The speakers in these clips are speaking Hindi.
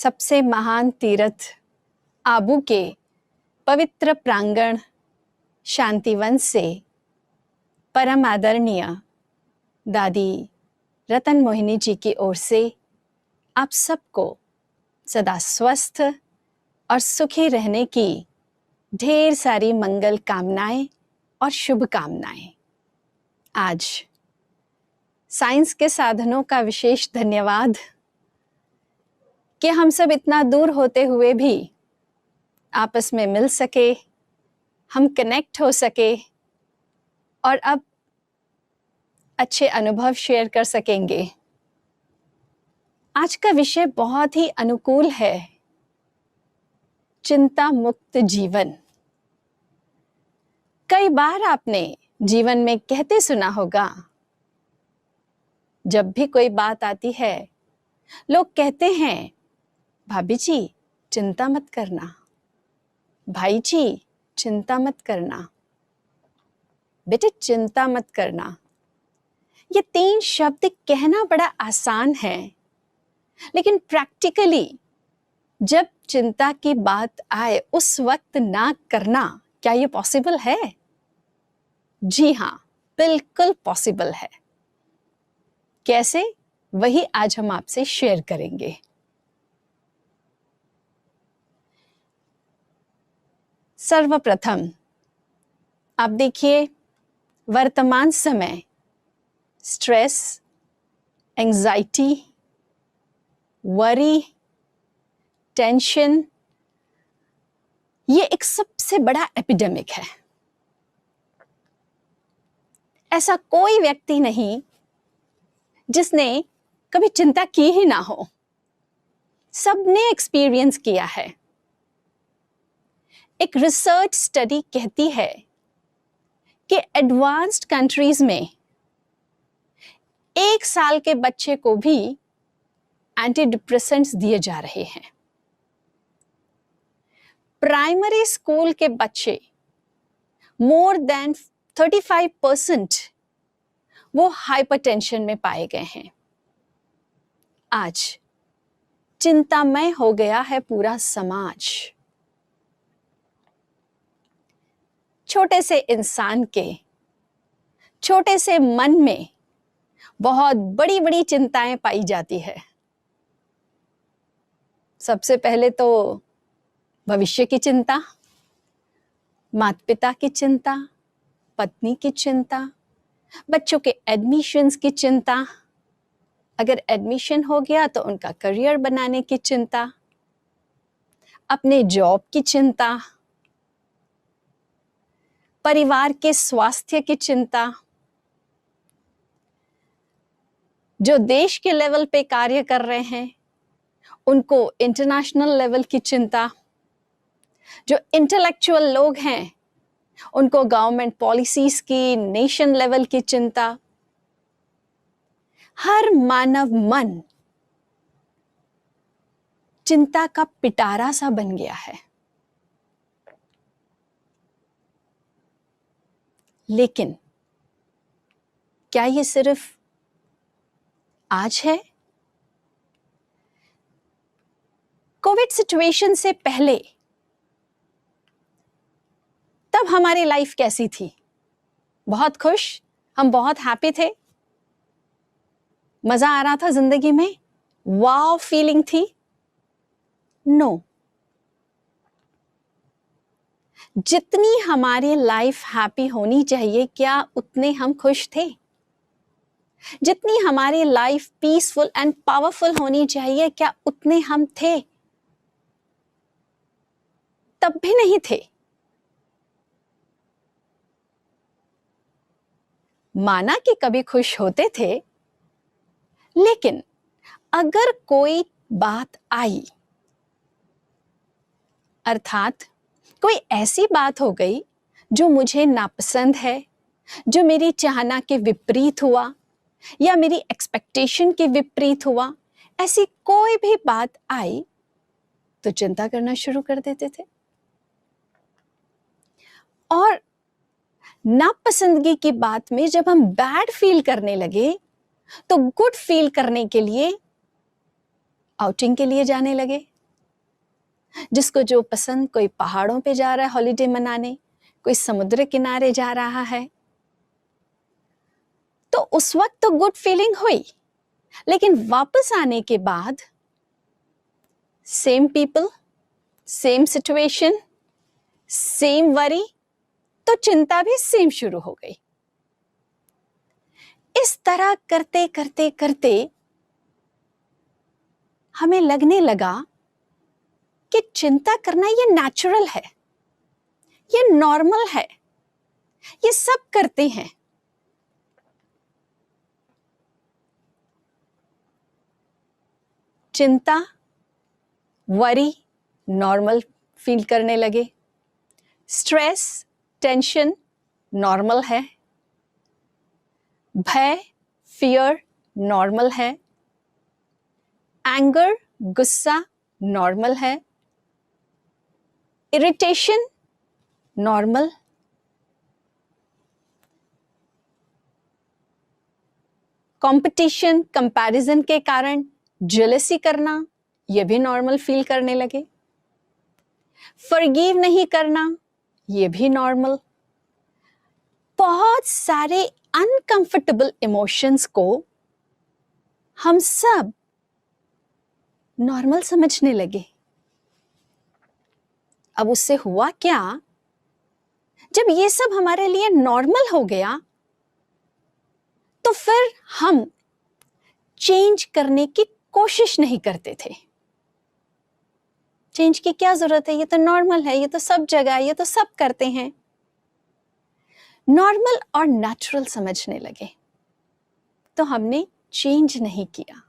सबसे महान तीर्थ आबू के पवित्र प्रांगण शांतिवन से परम आदरणीय दादी रतन मोहिनी जी की ओर से आप सबको सदा स्वस्थ और सुखी रहने की ढेर सारी मंगल कामनाएं और शुभकामनाएं। आज साइंस के साधनों का विशेष धन्यवाद कि हम सब इतना दूर होते हुए भी आपस में मिल सके, हम कनेक्ट हो सके और अब अच्छे अनुभव शेयर कर सकेंगे। आज का विषय बहुत ही अनुकूल है, चिंता मुक्त जीवन। कई बार आपने जीवन में कहते सुना होगा, जब भी कोई बात आती है लोग कहते हैं, भाभी जी चिंता मत करना, भाई जी चिंता मत करना, बेटे चिंता मत करना। ये 3 शब्द कहना बड़ा आसान है, लेकिन प्रैक्टिकली जब चिंता की बात आए उस वक्त ना करना, क्या ये पॉसिबल है? जी हाँ, बिल्कुल पॉसिबल है। कैसे? वही आज हम आपसे शेयर करेंगे। सर्वप्रथम आप देखिए, वर्तमान समय स्ट्रेस, एंजाइटी, वरी, टेंशन, ये एक सबसे बड़ा एपिडेमिक है। ऐसा कोई व्यक्ति नहीं जिसने कभी चिंता की ही ना हो, सबने एक्सपीरियंस किया है। एक रिसर्च स्टडी कहती है कि एडवांस्ड कंट्रीज में 1 साल के बच्चे को भी एंटी डिप्रेसेंट्स दिए जा रहे हैं। प्राइमरी स्कूल के बच्चे मोर देन 35% वो हाइपरटेंशन में पाए गए हैं। आज चिंतामय हो गया है पूरा समाज। छोटे से इंसान के छोटे से मन में बहुत बड़ी बड़ी चिंताएं पाई जाती है। सबसे पहले तो भविष्य की चिंता, माता पिता की चिंता, पत्नी की चिंता, बच्चों के एडमिशन्स की चिंता, अगर एडमिशन हो गया तो उनका करियर बनाने की चिंता, अपने जॉब की चिंता, परिवार के स्वास्थ्य की चिंता, जो देश के लेवल पे कार्य कर रहे हैं उनको इंटरनेशनल लेवल की चिंता, जो इंटेलेक्चुअल लोग हैं उनको गवर्नमेंट पॉलिसीज की, नेशन लेवल की चिंता। हर मानव मन चिंता का पिटारा सा बन गया है। लेकिन क्या ये सिर्फ आज है? कोविड सिचुएशन से पहले तब हमारी लाइफ कैसी थी? बहुत खुश, हम बहुत हैप्पी थे, मजा आ रहा था जिंदगी में, वाव फीलिंग थी? नो। जितनी हमारी लाइफ हैप्पी होनी चाहिए, क्या उतने हम खुश थे? जितनी हमारी लाइफ पीसफुल एंड पावरफुल होनी चाहिए, क्या उतने हम थे? तब भी नहीं थे। माना कि कभी खुश होते थे, लेकिन अगर कोई बात आई, अर्थात कोई ऐसी बात हो गई जो मुझे नापसंद है, जो मेरी चाहना के विपरीत हुआ या मेरी एक्सपेक्टेशन के विपरीत हुआ, ऐसी कोई भी बात आई तो चिंता करना शुरू कर देते थे। और नापसंदगी की बात में जब हम बैड फील करने लगे तो गुड फील करने के लिए आउटिंग के लिए जाने लगे, जिसको जो पसंद, कोई पहाड़ों पे जा रहा है हॉलीडे मनाने, कोई समुद्र किनारे जा रहा है, तो उस वक्त तो गुड फीलिंग हुई, लेकिन वापस आने के बाद same people, same situation, same worry, तो चिंता भी सेम शुरू हो गई। इस तरह करते करते करते हमें लगने लगा कि चिंता करना ये नेचुरल है, ये नॉर्मल है, ये सब करते हैं। चिंता, वरी नॉर्मल फील करने लगे, स्ट्रेस, टेंशन नॉर्मल है, भय, फियर नॉर्मल है, एंगर, गुस्सा नॉर्मल है, इरिटेशन नॉर्मल, कंपटीशन, कंपैरिजन के कारण जेलसी करना, यह भी नॉर्मल फील करने लगे, फॉरगिव नहीं करना, यह भी नॉर्मल। बहुत सारे अनकंफर्टेबल इमोशंस को हम सब नॉर्मल समझने लगे। अब उससे हुआ क्या, जब ये सब हमारे लिए नॉर्मल हो गया, तो फिर हम चेंज करने की कोशिश नहीं करते थे। चेंज की क्या जरूरत है, ये तो नॉर्मल है, ये तो सब जगह है, ये तो सब करते हैं। नॉर्मल और नेचुरल समझने लगे, तो हमने चेंज नहीं किया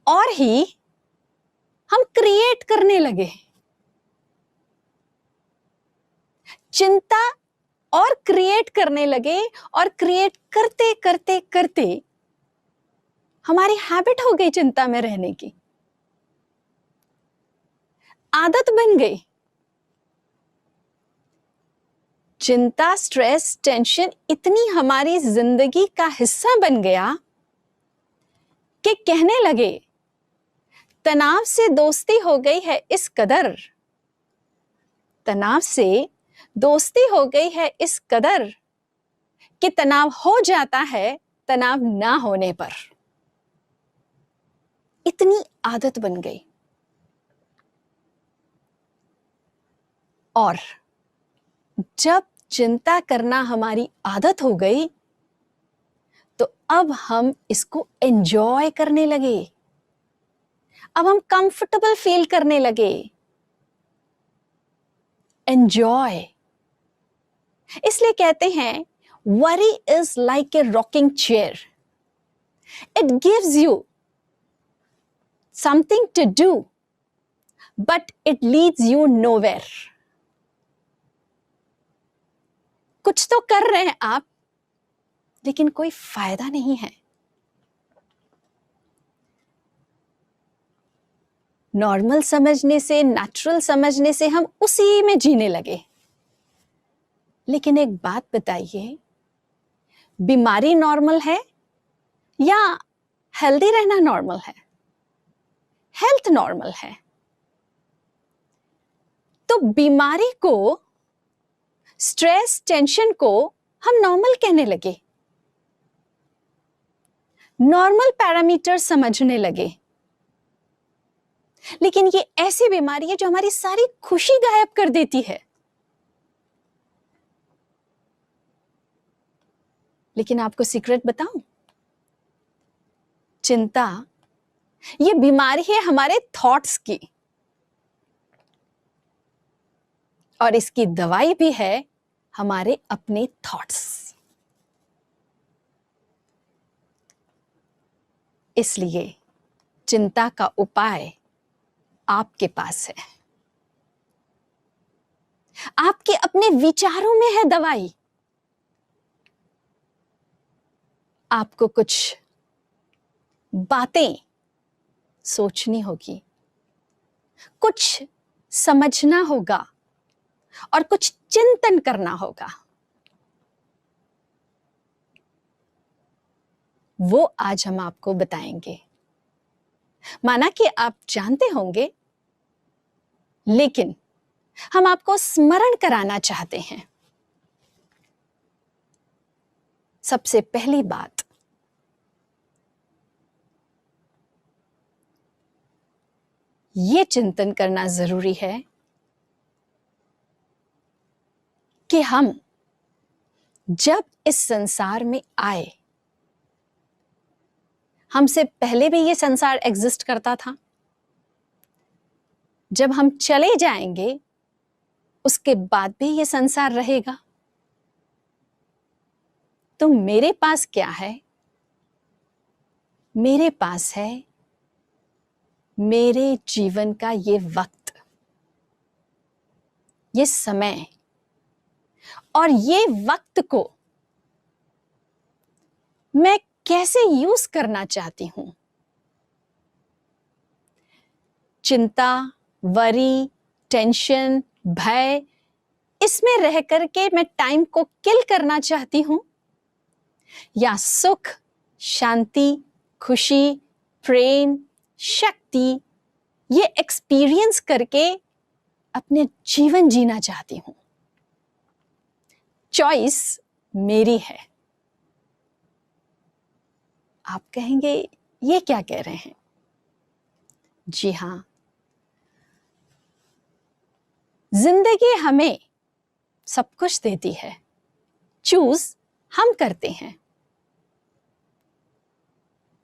और ही हम क्रिएट करने लगे। चिंता और क्रिएट करने लगे, और क्रिएट करते करते करते हमारी हैबिट हो गई चिंता में रहने की, आदत बन गई। चिंता, स्ट्रेस, टेंशन इतनी हमारी जिंदगी का हिस्सा बन गया कि कहने लगे तनाव से दोस्ती हो गई है इस कदर, तनाव से दोस्ती हो गई है इस कदर कि तनाव हो जाता है तनाव ना होने पर। इतनी आदत बन गई। और जब चिंता करना हमारी आदत हो गई, तो अब हम इसको एंजॉय करने लगे, अब हम कंफर्टेबल फील करने लगे। एंजॉय, इसलिए कहते हैं worry is like a rocking chair, it gives you something to do but it leads you nowhere. कुछ तो कर रहे हैं आप, लेकिन कोई फायदा नहीं है। नॉर्मल समझने से, नेचुरल समझने से हम उसी में जीने लगे। लेकिन एक बात बताइए, बीमारी नॉर्मल है या हेल्दी रहना नॉर्मल है? हेल्थ नॉर्मल है। तो बीमारी को, स्ट्रेस, टेंशन को हम नॉर्मल कहने लगे, नॉर्मल पैरामीटर समझने लगे। लेकिन ये ऐसी बीमारी है जो हमारी सारी खुशी गायब कर देती है। लेकिन आपको सीक्रेट बताऊं, चिंता ये बीमारी है हमारे थॉट्स की, और इसकी दवाई भी है हमारे अपने थॉट्स। इसलिए चिंता का उपाय आपके पास है, आपके अपने विचारों में है दवाई। आपको कुछ बातें सोचनी होगी, कुछ समझना होगा और कुछ चिंतन करना होगा। वो आज हम आपको बताएंगे। माना कि आप जानते होंगे लेकिन हम आपको स्मरण कराना चाहते हैं। सबसे पहली बात, ये चिंतन करना जरूरी है कि हम जब इस संसार में आए, हमसे पहले भी ये संसार एग्जिस्ट करता था। जब हम चले जाएंगे उसके बाद भी ये संसार रहेगा। तो मेरे पास क्या है? मेरे पास है मेरे जीवन का ये वक्त, ये समय, और ये वक्त को मैं कैसे यूज करना चाहती हूं। चिंता, वरी, टेंशन, भय, इसमें रह करके मैं टाइम को किल करना चाहती हूं, या सुख, शांति, खुशी, प्रेम, शक्ति, ये एक्सपीरियंस करके अपने जीवन जीना चाहती हूं। चॉइस मेरी है। आप कहेंगे ये क्या कह रहे हैं? जी हां, जिंदगी हमें सब कुछ देती है, चूज हम करते हैं।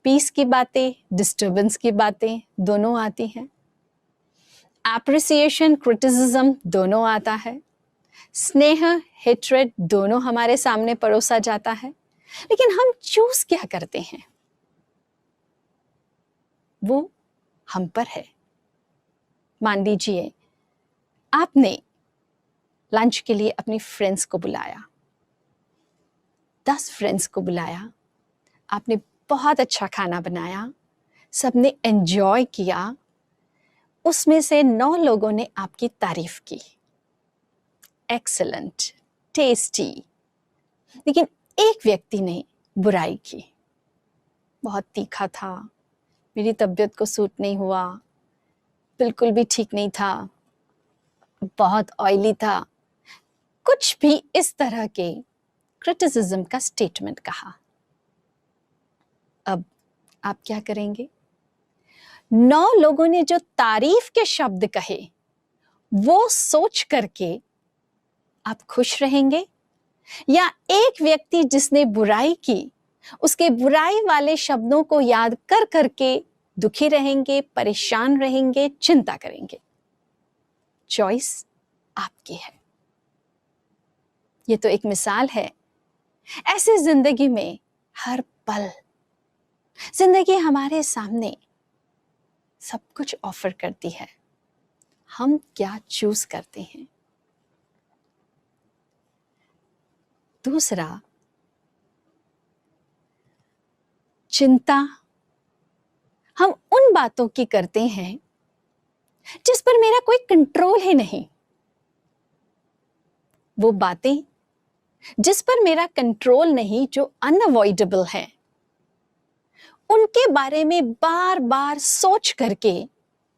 पीस की बातें, डिस्टर्बेंस की बातें दोनों आती हैं। एप्रिसिएशन, क्रिटिसिज्म दोनों आता है। स्नेह, हेट्रेड दोनों हमारे सामने परोसा जाता है। लेकिन हम चूज क्या करते हैं, वो हम पर है। मान लीजिए आपने लंच के लिए अपनी फ्रेंड्स को बुलाया, 10 फ्रेंड्स को बुलाया, आपने बहुत अच्छा खाना बनाया, सबने एंजॉय किया, उसमें से 9 लोगों ने आपकी तारीफ की, एक्सीलेंट, टेस्टी। लेकिन एक व्यक्ति ने बुराई की, बहुत तीखा था, मेरी तबीयत को सूट नहीं हुआ, बिल्कुल भी ठीक नहीं था, बहुत ऑयली था, कुछ भी इस तरह के क्रिटिसिज्म का स्टेटमेंट कहा। अब आप क्या करेंगे? 9 लोगों ने जो तारीफ के शब्द कहे, वो सोच करके आप खुश रहेंगे, या एक व्यक्ति जिसने बुराई की, उसके बुराई वाले शब्दों को याद कर करके दुखी रहेंगे, परेशान रहेंगे, चिंता करेंगे? चॉइस आपकी है। ये तो एक मिसाल है। ऐसे जिंदगी में हर पल जिंदगी हमारे सामने सब कुछ ऑफर करती है, हम क्या चूज करते हैं। दूसरा, चिंता हम उन बातों की करते हैं जिस पर मेरा कोई कंट्रोल ही नहीं। वो बातें जिस पर मेरा कंट्रोल नहीं, जो अनअवॉइडेबल है, उनके बारे में बार बार सोच करके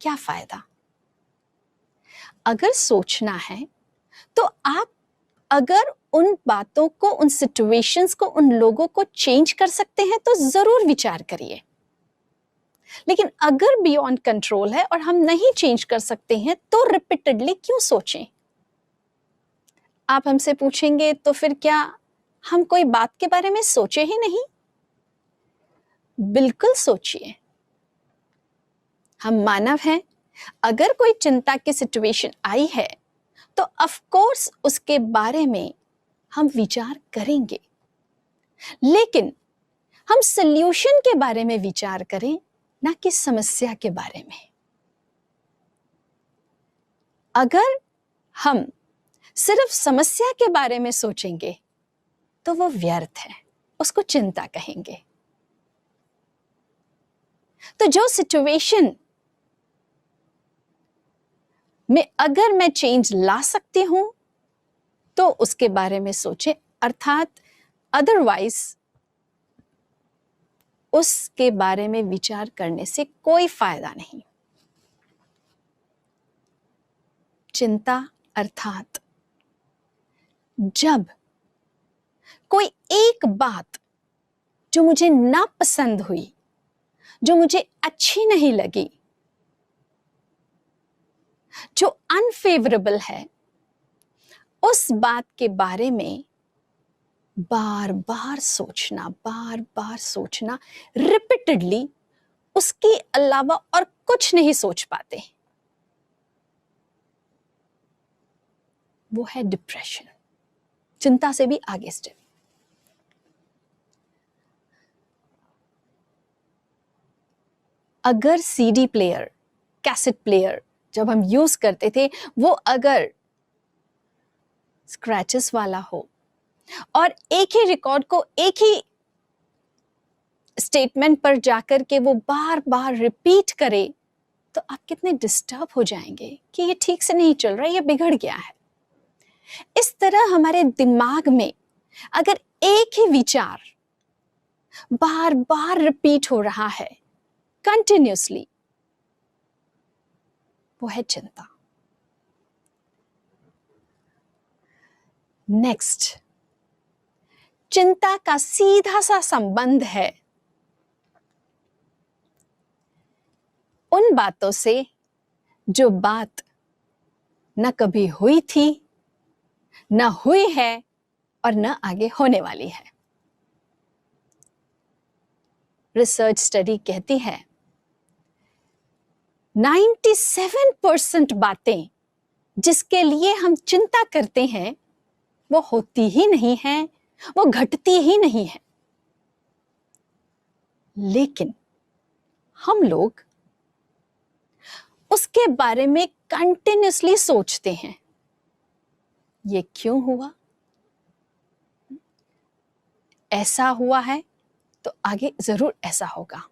क्या फायदा। अगर सोचना है तो आप अगर उन बातों को, उन सिचुएशंस को, उन लोगों को चेंज कर सकते हैं तो जरूर विचार करिए। लेकिन अगर बियॉन्ड कंट्रोल है और हम नहीं चेंज कर सकते हैं तो रिपीटेडली क्यों सोचें? आप हमसे पूछेंगे तो फिर क्या हम कोई बात के बारे में सोचे ही नहीं? बिल्कुल सोचिए। हम मानव हैं। अगर कोई चिंता की सिचुएशन आई है तो ऑफ कोर्स उसके बारे में हम विचार करेंगे, लेकिन हम सल्यूशन के बारे में विचार करें, ना कि समस्या के बारे में। अगर हम सिर्फ समस्या के बारे में सोचेंगे तो वो व्यर्थ है, उसको चिंता कहेंगे। तो जो सिचुएशन में अगर मैं चेंज ला सकती हूं तो उसके बारे में सोचें, अर्थात अदरवाइज उसके बारे में विचार करने से कोई फायदा नहीं। चिंता अर्थात जब कोई एक बात जो मुझे नापसंद हुई, जो मुझे अच्छी नहीं लगी, जो अनफेवरेबल है, उस बात के बारे में बार बार सोचना रिपीटेडली, उसके अलावा और कुछ नहीं सोच पाते, वो है डिप्रेशन। चिंता से भी आगे स्टेप। अगर सीडी प्लेयर, कैसेट प्लेयर जब हम यूज करते थे, वो अगर स्क्रैचेस वाला हो और एक ही रिकॉर्ड को एक ही स्टेटमेंट पर जाकर के वो बार बार रिपीट करे, तो आप कितने डिस्टर्ब हो जाएंगे कि ये ठीक से नहीं चल रहा, ये बिगड़ गया है। इस तरह हमारे दिमाग में अगर एक ही विचार बार बार रिपीट हो रहा है कंटिन्यूसली, वो है चिंता। नेक्स्ट, चिंता का सीधा सा संबंध है उन बातों से जो बात न कभी हुई थी, न हुई है और न आगे होने वाली है। रिसर्च स्टडी कहती है 97% बातें जिसके लिए हम चिंता करते हैं वो होती ही नहीं है, वो घटती ही नहीं है। लेकिन हम लोग उसके बारे में कंटिन्यूसली सोचते हैं, ये क्यों हुआ, ऐसा हुआ है तो आगे जरूर ऐसा होगा,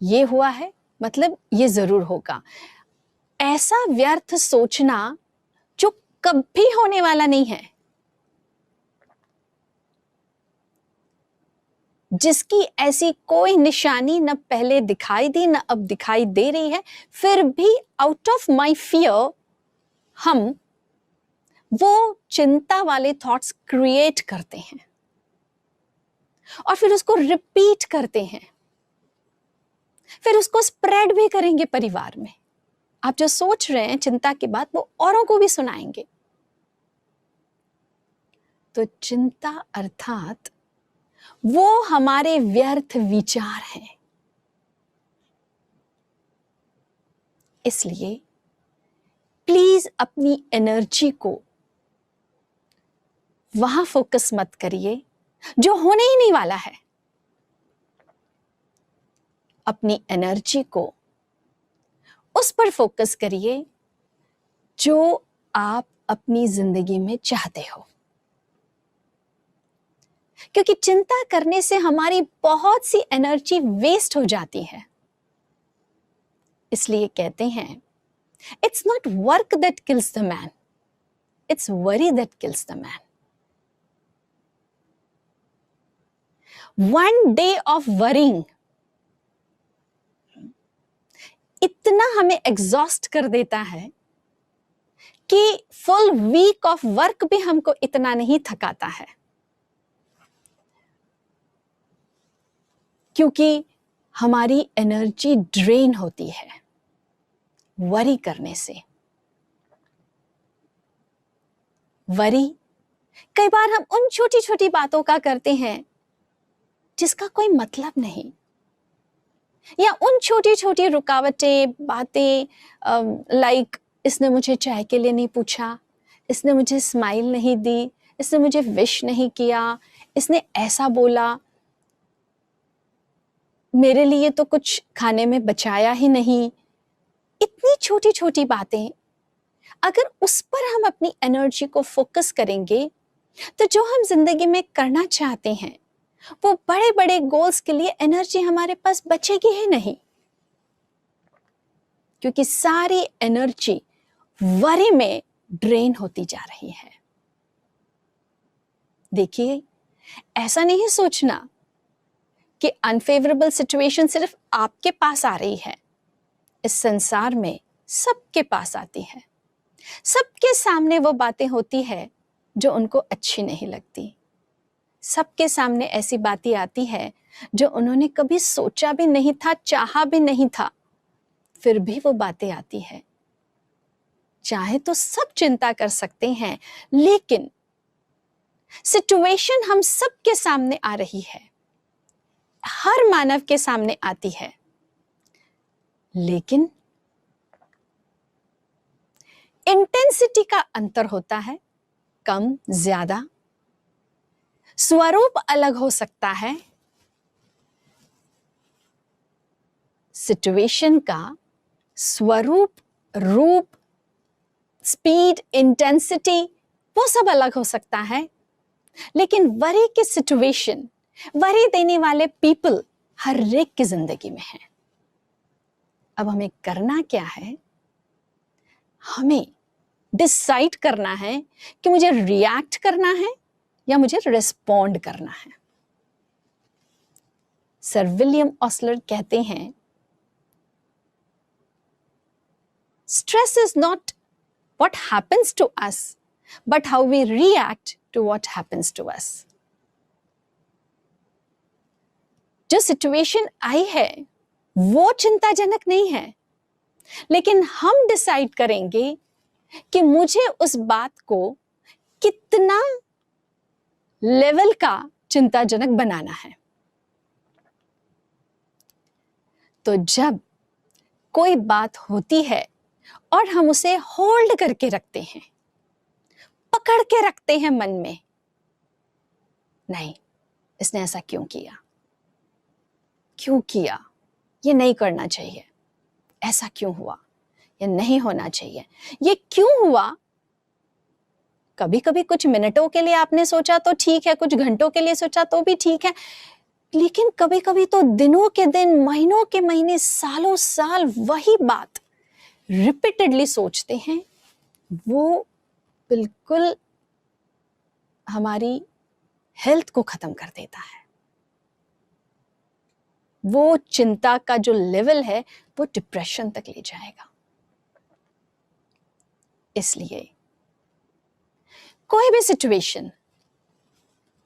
ये हुआ है मतलब ये जरूर होगा। ऐसा व्यर्थ सोचना जो कभी होने वाला नहीं है, जिसकी ऐसी कोई निशानी न पहले दिखाई दी न अब दिखाई दे रही है, फिर भी आउट ऑफ माय फियर हम वो चिंता वाले थॉट्स क्रिएट करते हैं और फिर उसको रिपीट करते हैं, फिर उसको स्प्रेड भी करेंगे परिवार में। आप जो सोच रहे हैं चिंता की बात, वो औरों को भी सुनाएंगे। तो चिंता अर्थात वो हमारे व्यर्थ विचार हैं। इसलिए प्लीज अपनी एनर्जी को वहां फोकस मत करिए जो होने ही नहीं वाला है। अपनी एनर्जी को उस पर फोकस करिए जो आप अपनी जिंदगी में चाहते हो, क्योंकि चिंता करने से हमारी बहुत सी एनर्जी वेस्ट हो जाती है। इसलिए कहते हैं it's not work that kills the man, it's worry that kills the man. One day of worrying इतना हमें एग्जॉस्ट कर देता है कि फुल वीक ऑफ वर्क भी हमको इतना नहीं थकाता है, क्योंकि हमारी एनर्जी ड्रेन होती है वरी करने से। वरी कई बार हम उन छोटी छोटी बातों का करते हैं जिसका कोई मतलब नहीं, या उन छोटी छोटी रुकावटें बातें, लाइक इसने मुझे चाय के लिए नहीं पूछा, इसने मुझे स्माइल नहीं दी, इसने मुझे विश नहीं किया, इसने ऐसा बोला, मेरे लिए तो कुछ खाने में बचाया ही नहीं। इतनी छोटी छोटी बातें, अगर उस पर हम अपनी एनर्जी को फोकस करेंगे तो जो हम जिंदगी में करना चाहते हैं वो बड़े बड़े गोल्स के लिए एनर्जी हमारे पास बचेगी ही नहीं, क्योंकि सारी एनर्जी वरी में ड्रेन होती जा रही है। देखिए, ऐसा नहीं सोचना कि अनफेवरेबल सिचुएशन सिर्फ आपके पास आ रही है, इस संसार में सबके पास आती है। सबके सामने वो बातें होती है जो उनको अच्छी नहीं लगती। सबके सामने ऐसी बातें आती है जो उन्होंने कभी सोचा भी नहीं था, चाहा भी नहीं था, फिर भी वो बातें आती है। चाहे तो सब चिंता कर सकते हैं, लेकिन सिचुएशन हम सबके सामने आ रही है, हर मानव के सामने आती है, लेकिन इंटेंसिटी का अंतर होता है, कम ज्यादा। स्वरूप अलग हो सकता है, सिचुएशन का स्वरूप, रूप, स्पीड, इंटेंसिटी वो सब अलग हो सकता है, लेकिन वरी की सिचुएशन, वरी देने वाले पीपल हर एक की जिंदगी में है। अब हमें करना क्या है? हमें डिसाइड करना है कि मुझे रिएक्ट करना है या मुझे रिस्पॉन्ड करना है। सर विलियम ऑस्लर कहते हैं, stress is not what happens to us, but how we react to what happens to us. जो सिचुएशन आई है वो चिंताजनक नहीं है, लेकिन हम डिसाइड करेंगे कि मुझे उस बात को कितना लेवल का चिंताजनक बनाना है। तो जब कोई बात होती है और हम उसे होल्ड करके रखते हैं, पकड़ के रखते हैं मन में, नहीं, इसने ऐसा क्यों किया, क्यों किया, ये नहीं करना चाहिए, ऐसा क्यों हुआ, ये नहीं होना चाहिए, ये क्यों हुआ। कभी कभी कुछ मिनटों के लिए आपने सोचा तो ठीक है, कुछ घंटों के लिए सोचा तो भी ठीक है, लेकिन कभी कभी तो दिनों के दिन, महीनों के महीने, सालों साल वही बात रिपीटेडली सोचते हैं। वो बिल्कुल हमारी हेल्थ को खत्म कर देता है। वो चिंता का जो लेवल है वो डिप्रेशन तक ले जाएगा। इसलिए कोई भी सिचुएशन,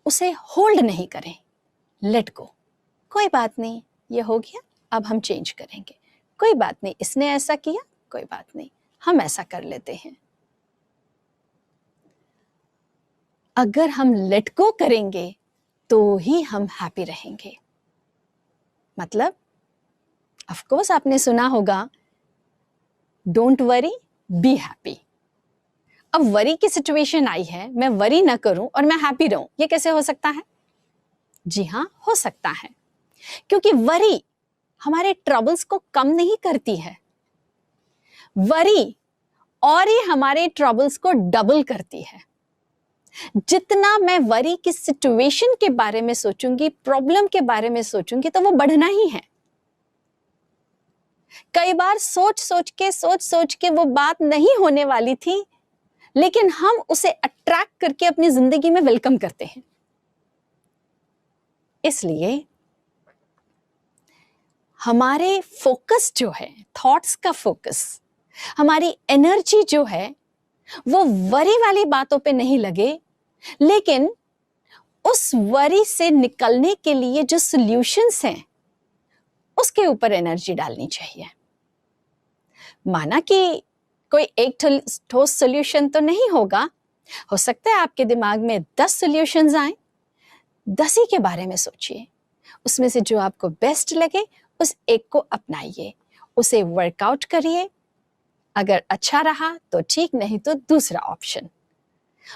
उसे होल्ड नहीं करें, लेट गो। कोई बात नहीं, ये हो गया, अब हम चेंज करेंगे। कोई बात नहीं, इसने ऐसा किया, कोई बात नहीं, हम ऐसा कर लेते हैं। अगर हम लेट गो करेंगे तो ही हम हैप्पी रहेंगे। मतलब ऑफ कोर्स आपने सुना होगा, डोंट वरी, बी हैप्पी। अब वरी की सिचुएशन आई है, मैं वरी ना करूं और मैं हैप्पी रहूं, ये कैसे हो सकता है? जी हाँ, हो सकता है, क्योंकि वरी हमारे ट्रबल्स को कम नहीं करती है, वरी और ये हमारे ट्रबल्स को डबल करती है। जितना मैं वरी की सिचुएशन के बारे में सोचूंगी, प्रॉब्लम के बारे में सोचूंगी, तो वो बढ़ना ही है। कई बार सोच सोच के वो बात नहीं होने वाली थी, लेकिन हम उसे अट्रैक्ट करके अपनी जिंदगी में वेलकम करते हैं। इसलिए हमारे फोकस जो है, थॉट्स का फोकस, हमारी एनर्जी जो है, वो वरी वाली बातों पे नहीं लगे, लेकिन उस वरी से निकलने के लिए जो सॉल्यूशंस हैं उसके ऊपर एनर्जी डालनी चाहिए। माना कि कोई एक ठोस सॉल्यूशन तो नहीं होगा, हो सकता है आपके दिमाग में 10 सॉल्यूशंस आए, 10 ही के बारे में सोचिए, उसमें से जो आपको बेस्ट लगे उस एक को अपनाइए, उसे वर्कआउट करिए। अगर अच्छा रहा तो ठीक, नहीं तो दूसरा ऑप्शन।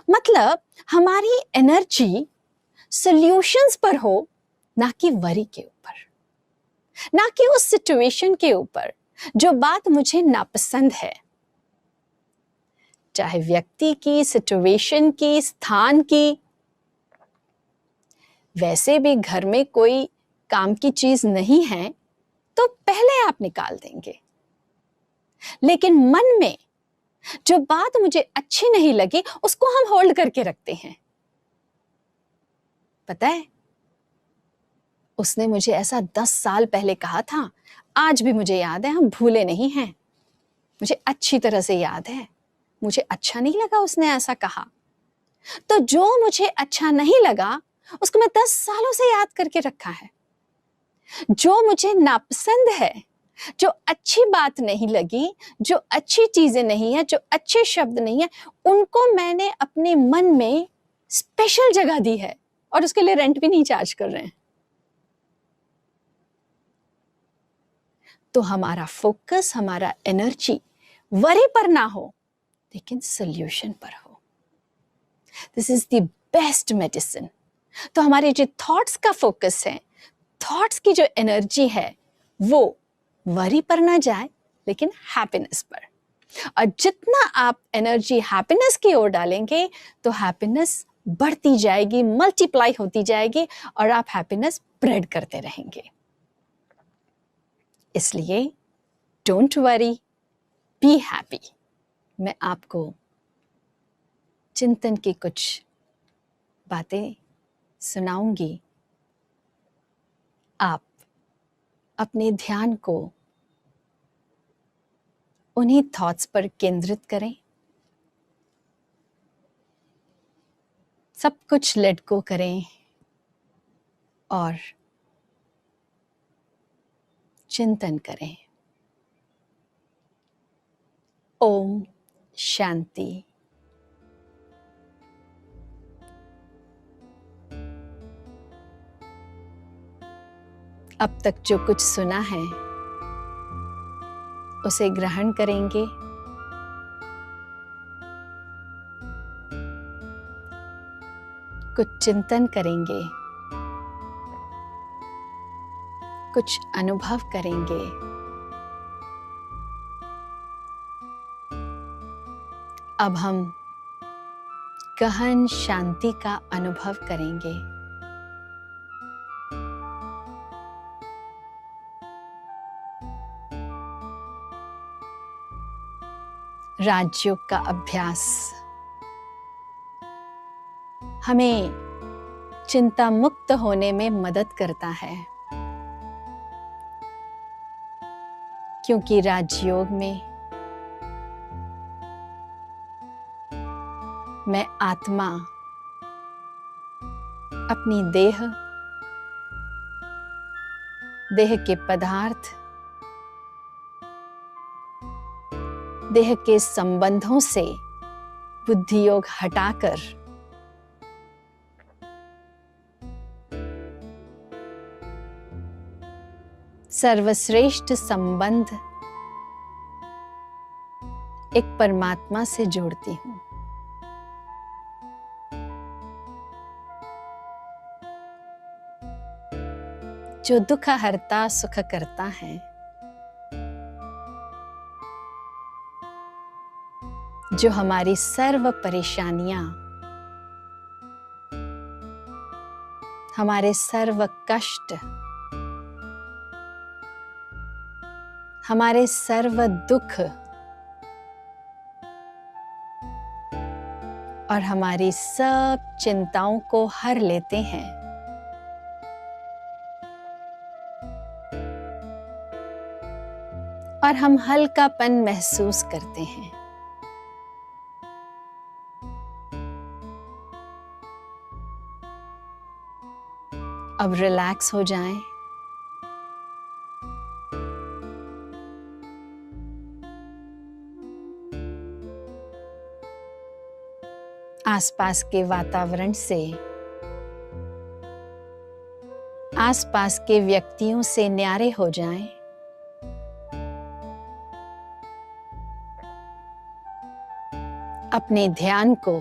मतलब हमारी एनर्जी सॉल्यूशंस पर हो, ना कि वरी के ऊपर, ना कि उस सिचुएशन के ऊपर जो बात मुझे नापसंद है, चाहे व्यक्ति की, सिचुएशन की, स्थान की। वैसे भी घर में कोई काम की चीज नहीं है तो पहले आप निकाल देंगे, लेकिन मन में जो बात मुझे अच्छी नहीं लगी उसको हम होल्ड करके रखते हैं। पता है, उसने मुझे ऐसा 10 साल पहले कहा था, आज भी मुझे याद है, हम भूले नहीं हैं, मुझे अच्छी तरह से याद है। मुझे अच्छा नहीं लगा उसने ऐसा कहा। तो जो मुझे अच्छा नहीं लगा उसको मैं 10 सालों से याद करके रखा है। जो मुझे नापसंद है, जो अच्छी बात नहीं लगी, जो अच्छी चीजें नहीं है, जो अच्छे शब्द नहीं है, उनको मैंने अपने मन में स्पेशल जगह दी है और उसके लिए रेंट भी नहीं चार्ज कर रहे हैं। तो हमारा फोकस, हमारा एनर्जी वरी पर ना हो, लेकिन सोल्यूशन पर हो। This is the best medicine. तो हमारे जो थॉट्स का फोकस है, थॉट्स की जो एनर्जी है, वो वरी पर ना जाए लेकिन हैप्पीनेस पर। और जितना आप एनर्जी हैप्पीनेस की ओर डालेंगे तो हैप्पीनेस बढ़ती जाएगी, मल्टीप्लाई होती जाएगी और आप हैप्पीनेस स्प्रेड करते रहेंगे। इसलिए डोंट वरी, बी हैप्पी। मैं आपको चिंतन की कुछ बातें सुनाऊंगी। आप अपने ध्यान को उन्हीं थॉट्स पर केंद्रित करें। सब कुछ लेट गो करें और चिंतन करें। ओम शांति। अब तक जो कुछ सुना है उसे ग्रहण करेंगे। कुछ चिंतन करेंगे, कुछ अनुभव करेंगे। अब हम गहन शांति का अनुभव करेंगे। राजयोग का अभ्यास हमें चिंता मुक्त होने में मदद करता है, क्योंकि राजयोग में मैं आत्मा अपनी देह के पदार्थ, देह के संबंधों से बुद्धि योग हटाकर सर्वश्रेष्ठ संबंध एक परमात्मा से जोड़ती हूं। जो दुख हरता सुख करता है, जो हमारी सर्व परेशानियां, हमारे सर्व कष्ट, हमारे सर्व दुख और हमारी सब चिंताओं को हर लेते हैं। और हम हल्कापन महसूस करते हैं। अब रिलैक्स हो जाएं। आसपास के वातावरण से, आसपास के व्यक्तियों से न्यारे हो जाएं। अपने ध्यान को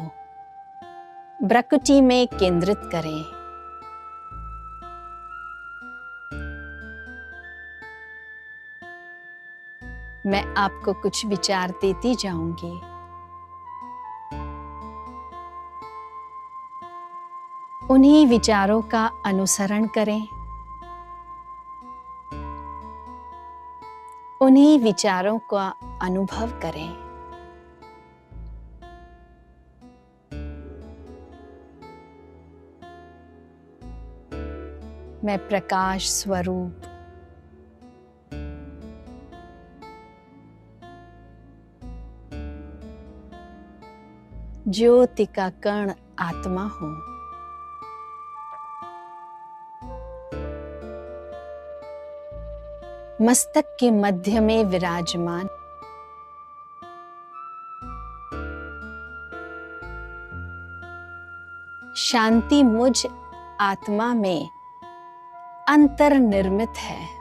प्रकृति में केंद्रित करें। मैं आपको कुछ विचार देती जाऊंगी। उन्हीं विचारों का अनुसरण करें, उन्हीं विचारों का अनुभव करें। मैं प्रकाश स्वरूप ज्योति का कण आत्मा हूं। मस्तक के मध्य में विराजमान शांति मुझ आत्मा में अंतर्निर्मित है।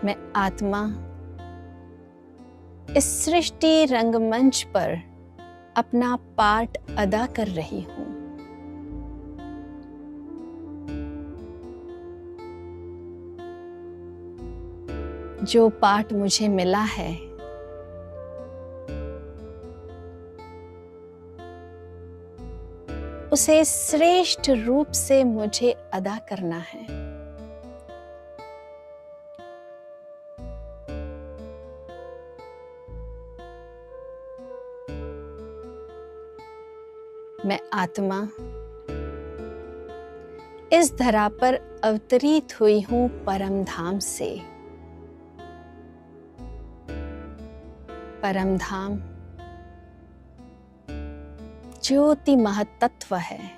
मैं आत्मा इस सृष्टि रंगमंच पर अपना पार्ट अदा कर रही हूं। जो पार्ट मुझे मिला है उसे श्रेष्ठ रूप से मुझे अदा करना है। मैं आत्मा इस धरा पर अवतरित हुई हूं परम धाम से। परम धाम ज्योति महतत्व है,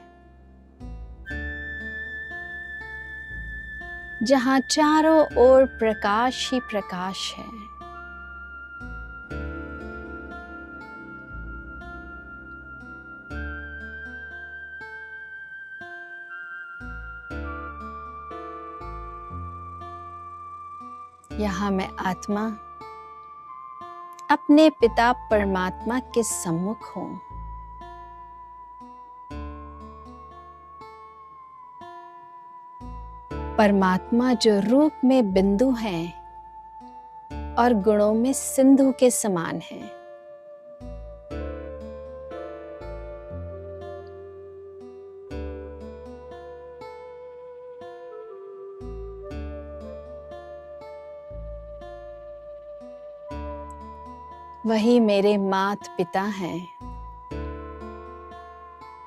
जहां चारों ओर प्रकाश ही प्रकाश है। यहाँ मैं आत्मा अपने पिता परमात्मा के सम्मुख हूं। परमात्मा जो रूप में बिंदु हैं और गुणों में सिंधु के समान हैं। वही मेरे माता पिता हैं,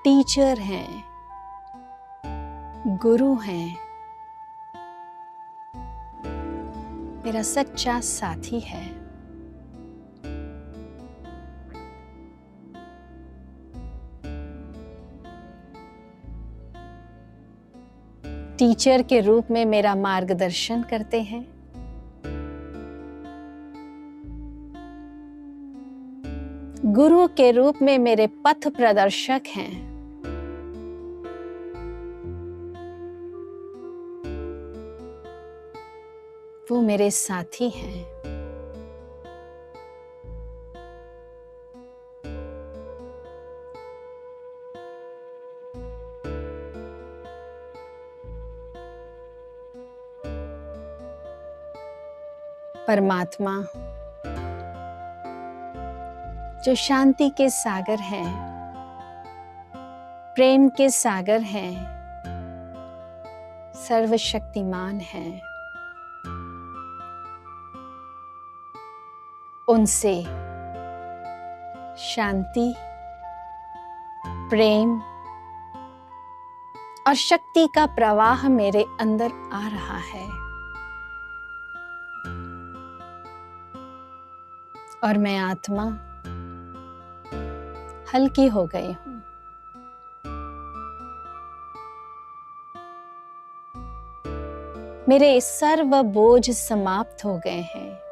टीचर हैं, गुरु हैं, मेरा सच्चा साथी है। टीचर के रूप में मेरा मार्गदर्शन करते हैं। गुरु के रूप में मेरे पथ प्रदर्शक हैं। वो मेरे साथी हैं। परमात्मा जो शांति के सागर हैं, प्रेम के सागर हैं, सर्वशक्तिमान हैं, उनसे शांति, प्रेम और शक्ति का प्रवाह मेरे अंदर आ रहा है। और मैं आत्मा हल्की हो गई हूं। मेरे सर्व बोझ समाप्त हो गए हैं।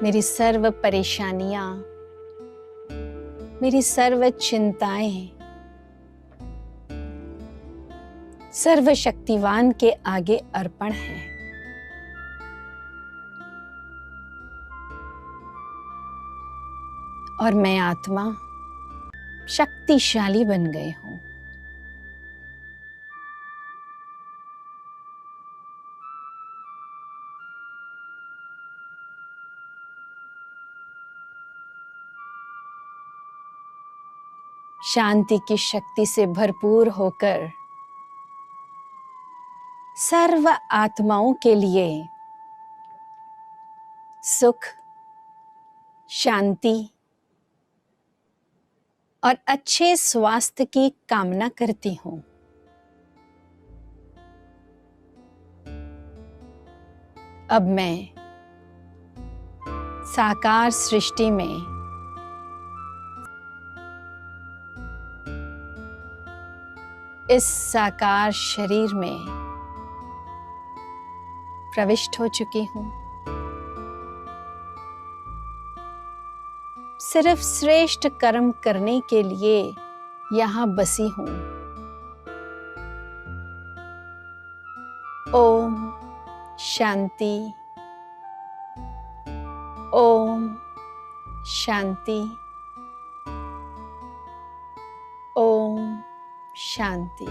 मेरी सर्व परेशानियां, मेरी सर्व चिंताएं सर्वशक्तिवान के आगे अर्पण हैं। और मैं आत्मा शक्तिशाली बन गई हूं। शांति की शक्ति से भरपूर होकर सर्व आत्माओं के लिए सुख, शांति और अच्छे स्वास्थ्य की कामना करती हूँ। अब मैं साकार सृष्टि में इस साकार शरीर में प्रविष्ट हो चुकी हूँ। सिर्फ श्रेष्ठ कर्म करने के लिए यहाँ बसी हूँ। ओम शांति, ओम शांति, ओम शांति।